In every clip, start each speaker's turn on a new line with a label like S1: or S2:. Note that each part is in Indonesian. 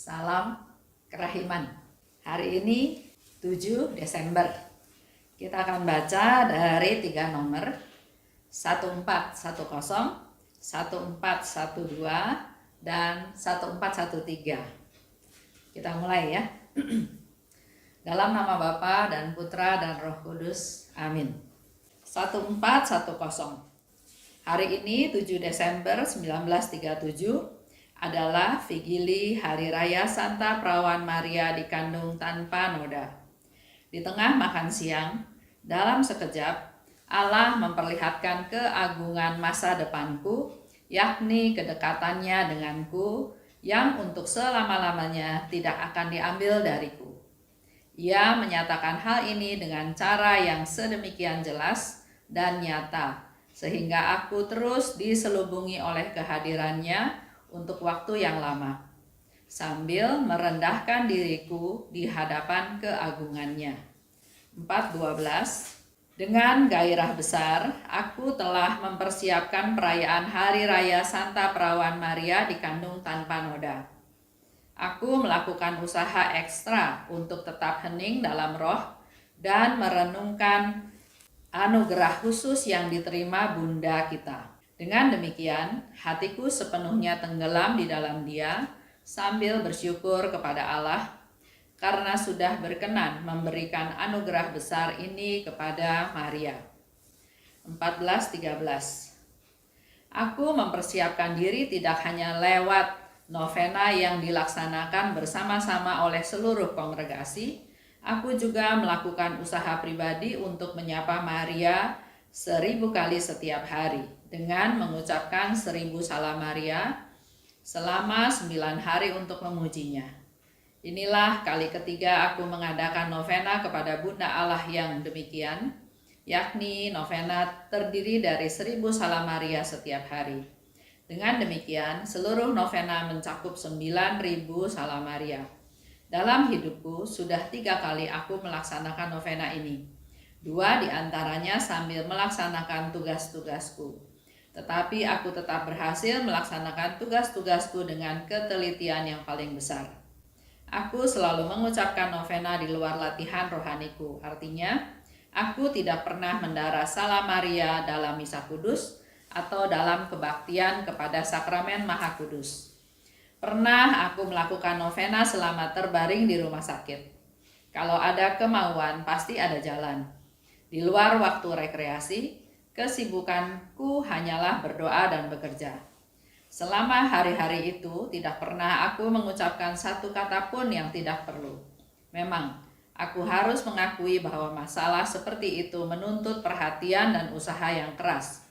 S1: Salam Kerahiman. Hari ini 7 Desember. Kita akan baca dari 3 nomor 1410, 1412, dan 1413. Kita mulai ya. Dalam nama Bapa dan Putra dan Roh Kudus. Amin. 1410. Hari ini 7 Desember 1937 adalah Vigili Hari Raya Santa Perawan Maria dikandung tanpa noda. Di tengah makan siang, dalam sekejap, Allah memperlihatkan keagungan masa depanku, yakni kedekatannya denganku, yang untuk selama-lamanya tidak akan diambil dariku. Ia menyatakan hal ini dengan cara yang sedemikian jelas dan nyata, sehingga aku terus diselubungi oleh kehadirannya untuk waktu yang lama, sambil merendahkan diriku di hadapan keagungannya. 4:12. Dengan gairah besar, aku telah mempersiapkan perayaan Hari Raya Santa Perawan Maria dikandung tanpa noda. Aku melakukan usaha ekstra untuk tetap hening dalam roh dan merenungkan anugerah khusus yang diterima Bunda kita. Dengan demikian, hatiku sepenuhnya tenggelam di dalam Dia sambil bersyukur kepada Allah karena sudah berkenan memberikan anugerah besar ini kepada Maria. 14:13. Aku mempersiapkan diri tidak hanya lewat novena yang dilaksanakan bersama-sama oleh seluruh kongregasi, aku juga melakukan usaha pribadi untuk menyapa Maria 1000 kali setiap hari dengan mengucapkan 1000 salam Maria selama 9 hari untuk memujinya. Inilah kali ketiga aku mengadakan novena kepada Bunda Allah yang demikian, yakni novena terdiri dari 1000 salam Maria setiap hari. Dengan demikian, seluruh novena mencakup 9000 salam Maria. Dalam hidupku, sudah 3 kali aku melaksanakan novena ini. 2 diantaranya sambil melaksanakan tugas-tugasku. Tetapi aku tetap berhasil melaksanakan tugas-tugasku dengan ketelitian yang paling besar. Aku selalu mengucapkan novena di luar latihan rohaniku. Artinya, aku tidak pernah mendara salam Maria dalam misa kudus atau dalam kebaktian kepada sakramen Maha Kudus. Pernah aku melakukan novena selama terbaring di rumah sakit. Kalau ada kemauan, pasti ada jalan. Di luar waktu rekreasi, kesibukanku hanyalah berdoa dan bekerja. Selama hari-hari itu, tidak pernah aku mengucapkan satu kata pun yang tidak perlu. Memang, aku harus mengakui bahwa masalah seperti itu menuntut perhatian dan usaha yang keras.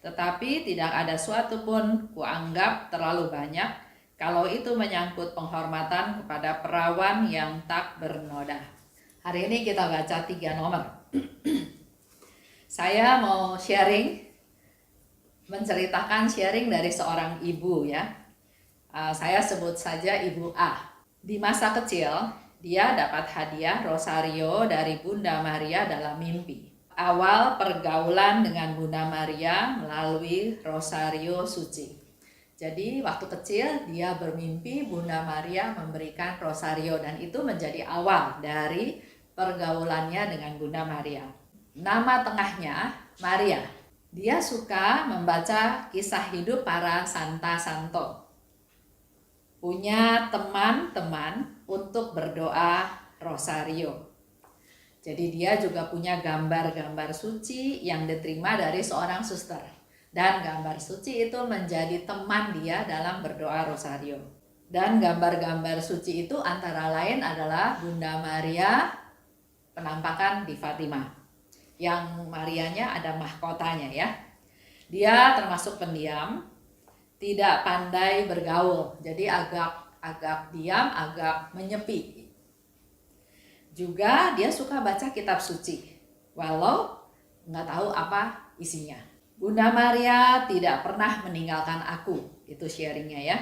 S1: Tetapi tidak ada suatu pun kuanggap terlalu banyak kalau itu menyangkut penghormatan kepada perawan yang tak bernoda. Hari ini kita baca 3 nomor. Saya mau menceritakan sharing dari seorang ibu ya. Saya sebut saja Ibu A. Di masa kecil, dia dapat hadiah rosario dari Bunda Maria dalam mimpi. Awal pergaulan dengan Bunda Maria melalui rosario suci. Jadi waktu kecil dia bermimpi Bunda Maria memberikan rosario dan itu menjadi awal dari pergaulannya dengan Bunda Maria. Nama tengahnya Maria. Dia suka membaca kisah hidup para santa-santo. Punya teman-teman untuk berdoa rosario. Jadi dia juga punya gambar-gambar suci yang diterima dari seorang suster. Dan gambar suci itu menjadi teman dia dalam berdoa rosario. Dan gambar-gambar suci itu antara lain adalah Bunda Maria penampakan di Fatima. Yang Marianya ada mahkotanya ya. Dia termasuk pendiam, tidak pandai bergaul, jadi agak diam, agak menyepi. Juga dia suka baca kitab suci, walau nggak tahu apa isinya. Bunda Maria tidak pernah meninggalkan aku, itu sharingnya ya.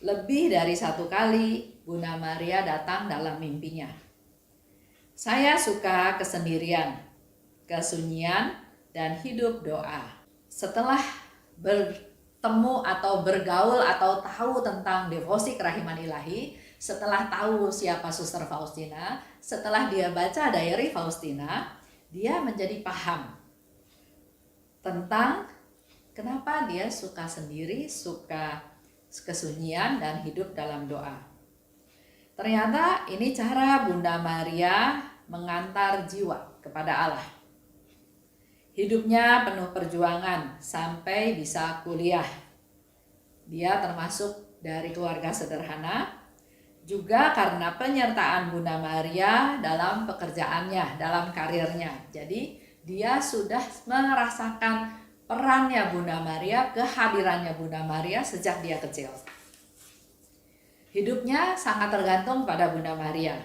S1: Lebih dari 1 kali Bunda Maria datang dalam mimpinya. Saya suka kesendirian, kesunyian, dan hidup doa. Setelah bertemu atau bergaul atau tahu tentang devosi kerahiman ilahi, Setelah tahu siapa Suster Faustina, setelah dia baca diary Faustina, dia menjadi paham tentang kenapa dia suka sendiri, suka kesunyian dan hidup dalam doa. Ternyata ini cara Bunda Maria mengantar jiwa kepada Allah. Hidupnya penuh perjuangan sampai bisa kuliah. Dia termasuk dari keluarga sederhana, juga karena penyertaan Bunda Maria dalam pekerjaannya, dalam karirnya. Jadi dia sudah merasakan perannya Bunda Maria, kehadirannya Bunda Maria sejak dia kecil. Hidupnya sangat tergantung pada Bunda Maria.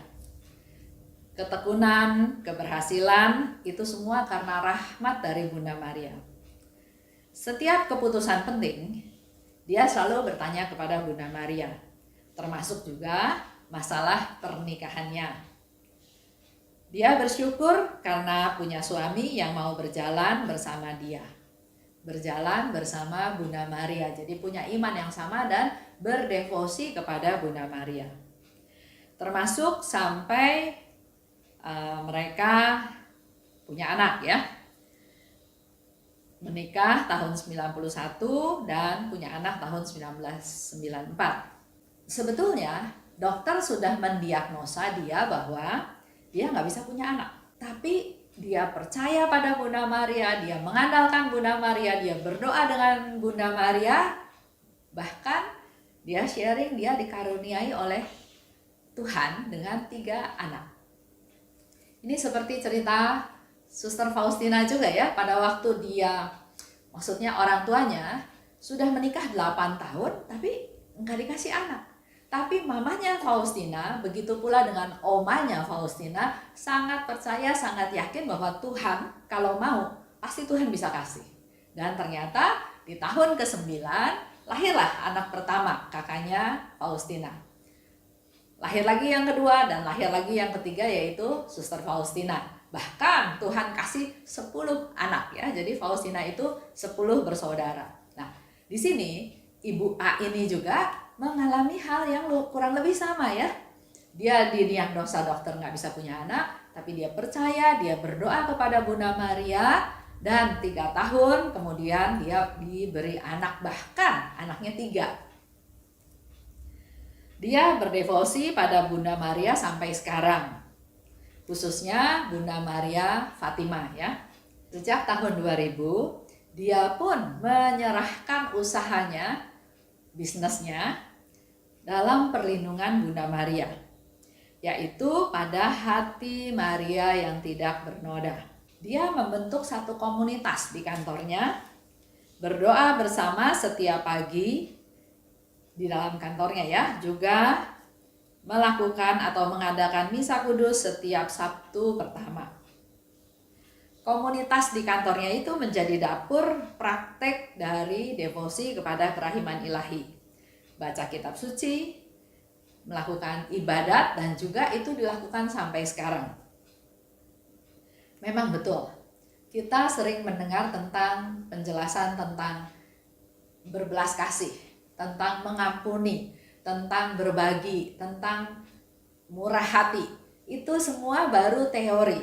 S1: Ketekunan, keberhasilan, itu semua karena rahmat dari Bunda Maria. Setiap keputusan penting, dia selalu bertanya kepada Bunda Maria, termasuk juga masalah pernikahannya. Dia bersyukur karena punya suami yang mau berjalan bersama dia. Berjalan bersama Bunda Maria, jadi punya iman yang sama dan berdevosi kepada Bunda Maria. Termasuk sampai mereka punya anak ya. Menikah tahun 91 dan punya anak tahun 1994. Sebetulnya dokter sudah mendiagnosa dia bahwa dia nggak bisa punya anak. Tapi dia percaya pada Bunda Maria, dia mengandalkan Bunda Maria, dia berdoa dengan Bunda Maria. Bahkan dia sharing, dia dikaruniai oleh Tuhan dengan 3 anak. Ini seperti cerita Suster Faustina juga ya, pada waktu dia, maksudnya orang tuanya sudah menikah 8 tahun tapi nggak dikasih anak. Tapi mamanya Faustina, begitu pula dengan omanya Faustina, sangat percaya, sangat yakin bahwa Tuhan kalau mau, pasti Tuhan bisa kasih. Dan ternyata di tahun ke-9, lahirlah anak pertama, kakaknya Faustina. Lahir lagi yang kedua dan lahir lagi yang ketiga, yaitu Suster Faustina. Bahkan Tuhan kasih 10 anak ya. Jadi Faustina itu 10 bersaudara. Nah, di sini Ibu A ini juga mengalami hal yang kurang lebih sama ya. Dia didiagnosa dokter nggak bisa punya anak, tapi dia percaya, dia berdoa kepada Bunda Maria, dan 3 tahun kemudian dia diberi anak, bahkan anaknya 3. Dia berdevosi pada Bunda Maria sampai sekarang, khususnya Bunda Maria Fatimah ya. Sejak tahun 2000, dia pun menyerahkan usahanya, bisnisnya, dalam perlindungan Bunda Maria, yaitu pada hati Maria yang tidak bernoda. Dia membentuk satu komunitas di kantornya, berdoa bersama setiap pagi di dalam kantornya ya, juga melakukan atau mengadakan misa kudus setiap Sabtu pertama. Komunitas di kantornya itu menjadi dapur praktek dari devosi kepada kerahiman ilahi. Baca kitab suci, melakukan ibadat, dan juga itu dilakukan sampai sekarang. Memang betul, kita sering mendengar tentang penjelasan tentang berbelas kasih, tentang mengampuni, tentang berbagi, tentang murah hati. Itu semua baru teori.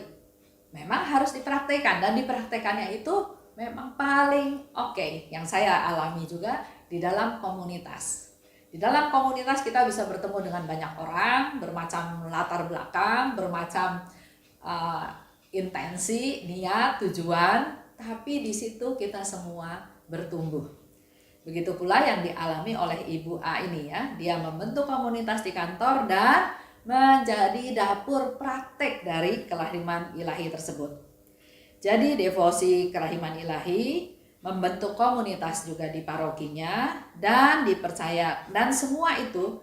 S1: Memang harus dipraktekkan, dan dipraktekannya itu memang paling oke. Yang saya alami juga di dalam komunitas. Di dalam komunitas kita bisa bertemu dengan banyak orang, bermacam latar belakang, bermacam intensi, niat, tujuan, tapi di situ kita semua bertumbuh. Begitu pula yang dialami oleh Ibu A ini ya. Dia membentuk komunitas di kantor dan menjadi dapur praktek dari kerahiman ilahi tersebut. Jadi devosi kerahiman ilahi, membentuk komunitas juga di parokinya, dan dipercaya, dan semua itu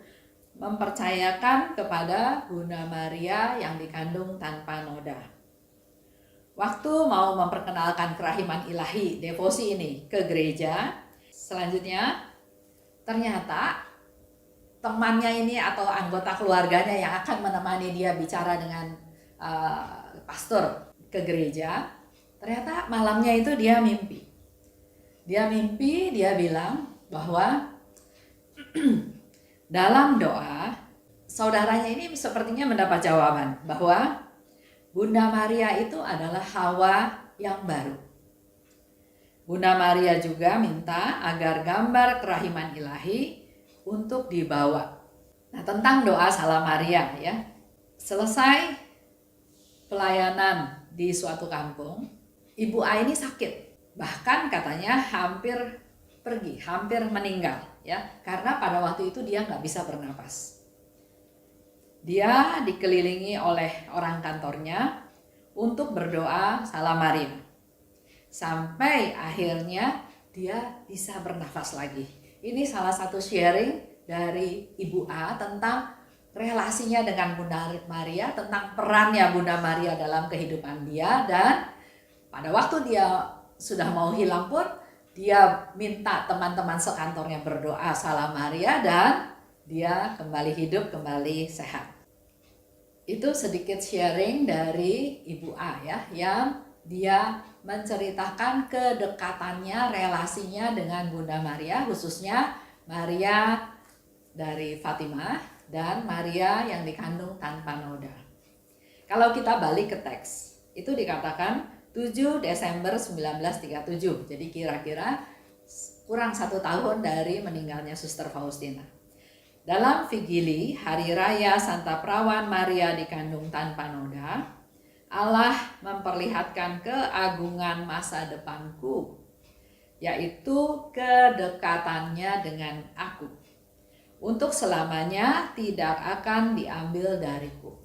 S1: mempercayakan kepada Bunda Maria yang dikandung tanpa noda. Waktu mau memperkenalkan kerahiman ilahi, devosi ini ke gereja, selanjutnya ternyata temannya ini atau anggota keluarganya yang akan menemani dia bicara dengan pastor ke gereja, ternyata malamnya itu dia mimpi. Dia bilang bahwa dalam doa saudaranya ini sepertinya mendapat jawaban bahwa Bunda Maria itu adalah Hawa yang baru. Bunda Maria juga minta agar gambar kerahiman ilahi untuk dibawa. Nah, tentang doa Salam Maria ya. Selesai pelayanan di suatu kampung, Ibu A ini sakit. Bahkan katanya hampir pergi, hampir meninggal ya, karena pada waktu itu dia nggak bisa bernapas. Dia dikelilingi oleh orang kantornya untuk berdoa Salam Maria. Sampai akhirnya dia bisa bernafas lagi. Ini salah satu sharing dari Ibu A tentang relasinya dengan Bunda Maria, tentang perannya Bunda Maria dalam kehidupan dia, dan pada waktu dia sudah mau hilang pun dia minta teman-teman sekantornya berdoa Salam Maria dan dia kembali hidup, kembali sehat. Itu sedikit sharing dari Ibu A ya, yang dia menceritakan kedekatannya, relasinya dengan Bunda Maria, khususnya Maria dari Fatimah dan Maria yang dikandung tanpa noda. Kalau kita balik ke teks, itu dikatakan 7 Desember 1937, jadi kira-kira kurang 1 tahun dari meninggalnya Suster Faustina. Dalam Vigili Hari Raya Santa Perawan Maria dikandung tanpa noda, Allah memperlihatkan keagungan masa depanku, yaitu kedekatannya dengan aku. Untuk selamanya tidak akan diambil dariku.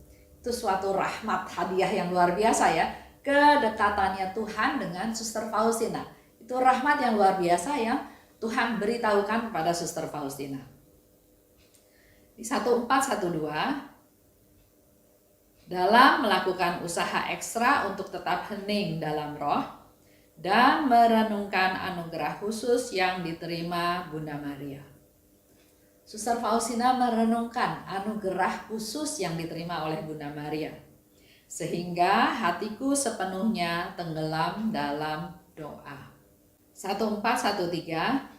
S1: Itu suatu rahmat hadiah yang luar biasa ya. Kedekatannya Tuhan dengan Suster Faustina. Itu rahmat yang luar biasa yang Tuhan beritahukan kepada Suster Faustina. Di 1412, dalam melakukan usaha ekstra untuk tetap hening dalam roh dan merenungkan anugerah khusus yang diterima Bunda Maria. Suster Faustina merenungkan anugerah khusus yang diterima oleh Bunda Maria, sehingga hatiku sepenuhnya tenggelam dalam doa. 1413,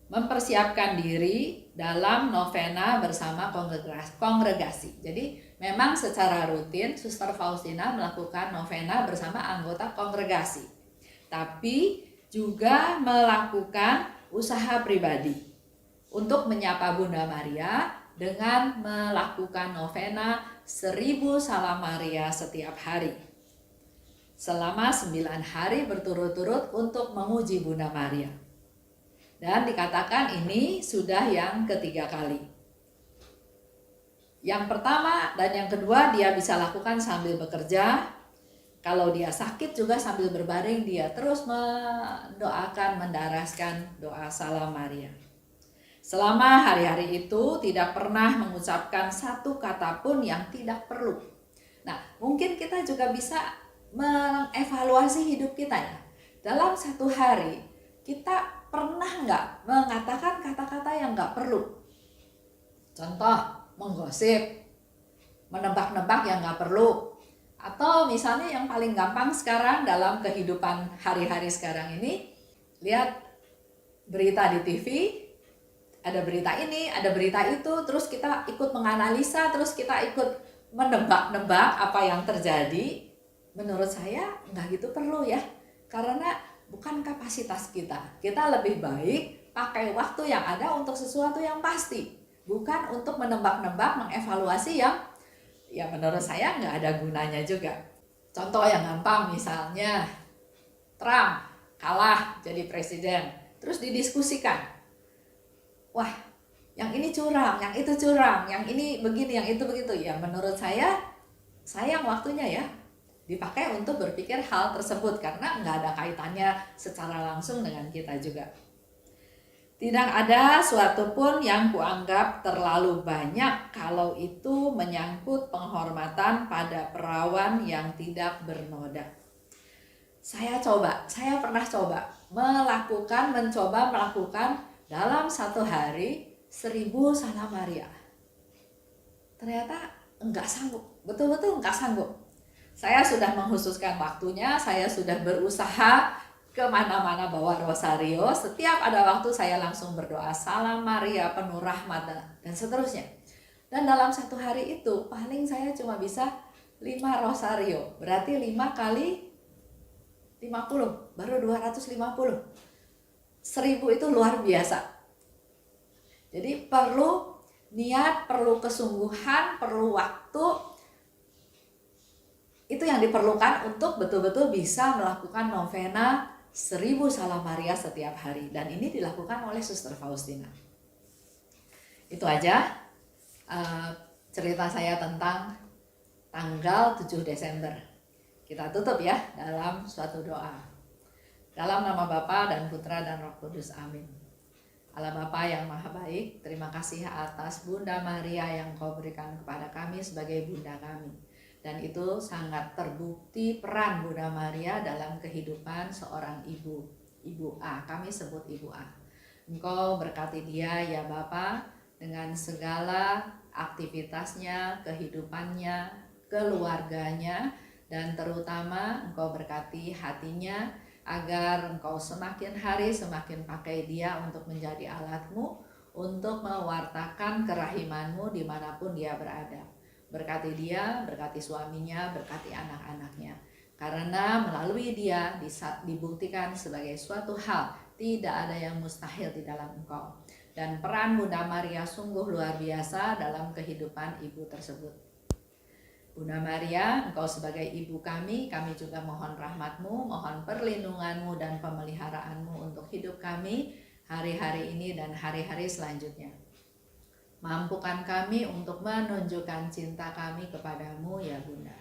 S1: mempersiapkan diri dalam novena bersama kongregasi. Jadi memang secara rutin Suster Faustina melakukan novena bersama anggota kongregasi, tapi juga melakukan usaha pribadi untuk menyapa Bunda Maria dengan melakukan novena 1000 Salam Maria setiap hari selama 9 hari berturut-turut untuk memuji Bunda Maria. Dan dikatakan ini sudah yang ketiga kali. Yang pertama dan yang kedua dia bisa lakukan sambil bekerja. Kalau dia sakit juga sambil berbaring dia terus mendoakan, mendaraskan doa Salam Maria. Selama hari-hari itu tidak pernah mengucapkan satu kata pun yang tidak perlu. Nah, mungkin kita juga bisa mengevaluasi hidup kita ya. Dalam satu hari kita pernah nggak mengatakan kata-kata yang nggak perlu? Contoh, menggosip, menebak-nebak yang nggak perlu. Atau misalnya yang paling gampang sekarang dalam kehidupan hari-hari sekarang ini, lihat berita di TV, ada berita ini, ada berita itu, terus kita ikut menganalisa, terus kita ikut menebak-nebak apa yang terjadi. Menurut saya nggak gitu perlu ya, karena bukan kapasitas kita. Kita lebih baik pakai waktu yang ada untuk sesuatu yang pasti, bukan untuk menebak-nebak, mengevaluasi yang ya menurut saya nggak ada gunanya juga. Contoh yang gampang misalnya Trump kalah jadi presiden, terus didiskusikan. Wah, yang ini curang, yang itu curang, yang ini begini, yang itu begitu. Ya menurut saya sayang waktunya ya dipakai untuk berpikir hal tersebut karena nggak ada kaitannya secara langsung dengan kita juga. Tidak ada suatu pun yang kuanggap terlalu banyak kalau itu menyangkut penghormatan pada perawan yang tidak bernoda. Saya pernah coba melakukan dalam satu hari 1000 Salam Maria. Ternyata enggak sanggup, betul-betul enggak sanggup. Saya sudah mengkhususkan waktunya, saya sudah berusaha kemana-mana bawa rosario. Setiap ada waktu saya langsung berdoa Salam Maria penuh rahmat dan seterusnya. Dan dalam satu hari itu paling saya cuma bisa 5 rosario, berarti 5 kali 50, baru 250. 1000 itu luar biasa. Jadi perlu niat, perlu kesungguhan, perlu waktu. Itu yang diperlukan untuk betul-betul bisa melakukan novena 1000 Salam Maria setiap hari. Dan ini dilakukan oleh Suster Faustina. Itu aja cerita saya tentang tanggal 7 Desember. Kita tutup ya dalam suatu doa. Dalam nama Bapa dan Putra dan Roh Kudus. Amin. Allah Bapa yang Maha Baik, terima kasih atas Bunda Maria yang Kau berikan kepada kami sebagai Bunda kami. Dan itu sangat terbukti peran Bunda Maria dalam kehidupan seorang ibu. Ibu A, kami sebut Ibu A. Engkau berkati dia ya Bapa dengan segala aktivitasnya, kehidupannya, keluarganya, dan terutama Engkau berkati hatinya agar Engkau semakin hari semakin pakai dia untuk menjadi alat-Mu untuk mewartakan kerahiman-Mu dimanapun dia berada. Berkati dia, berkati suaminya, berkati anak-anaknya. Karena melalui dia dibuktikan sebagai suatu hal, tidak ada yang mustahil di dalam Engkau. Dan peran Bunda Maria sungguh luar biasa dalam kehidupan ibu tersebut. Bunda Maria, Engkau sebagai ibu kami juga mohon rahmat-Mu, mohon perlindungan-Mu dan pemeliharaanmu untuk hidup kami hari-hari ini dan hari-hari selanjutnya. Mampukan kami untuk menunjukkan cinta kami kepadamu ya Bunda.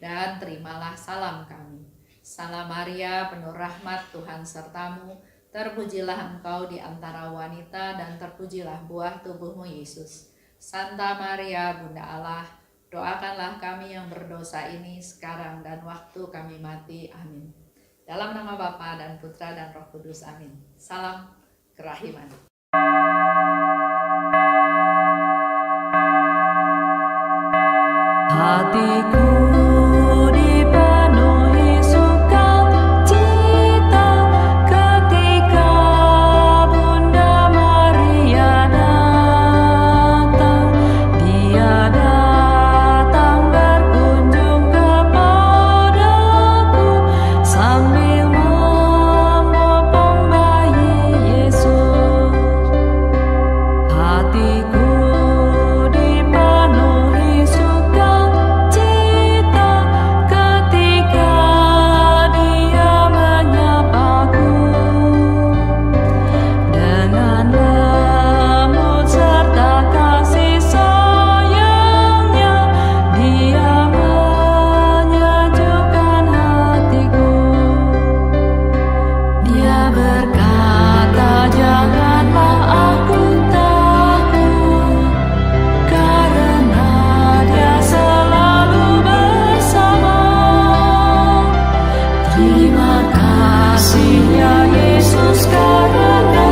S1: Dan terimalah salam kami. Salam Maria, penuh rahmat, Tuhan sertamu. Terpujilah Engkau di antara wanita dan terpujilah buah tubuhmu Yesus. Santa Maria, Bunda Allah, doakanlah kami yang berdosa ini sekarang dan waktu kami mati. Amin. Dalam nama Bapa dan Putra dan Roh Kudus. Amin. Salam kerahiman.
S2: Hatiku dipenuhi sukacita ketika Bunda Maria datang. Dia datang berkunjung kepadaku sambil membopong bayi Yesus. Hatiku dipenuhi sukacita ketika dia menyapaku. Dengan lembut serta kasih sayangnya, dia menyejukkan hatiku. Dia berkata, janganlah aku takut, karena dia selalu bersama. Terima kasih ya Yesus, karena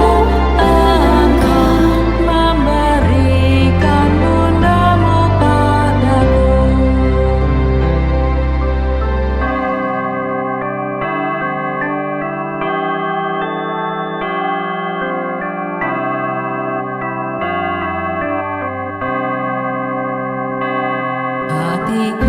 S2: Engkau memberikan Bundamu padaku. Hatiku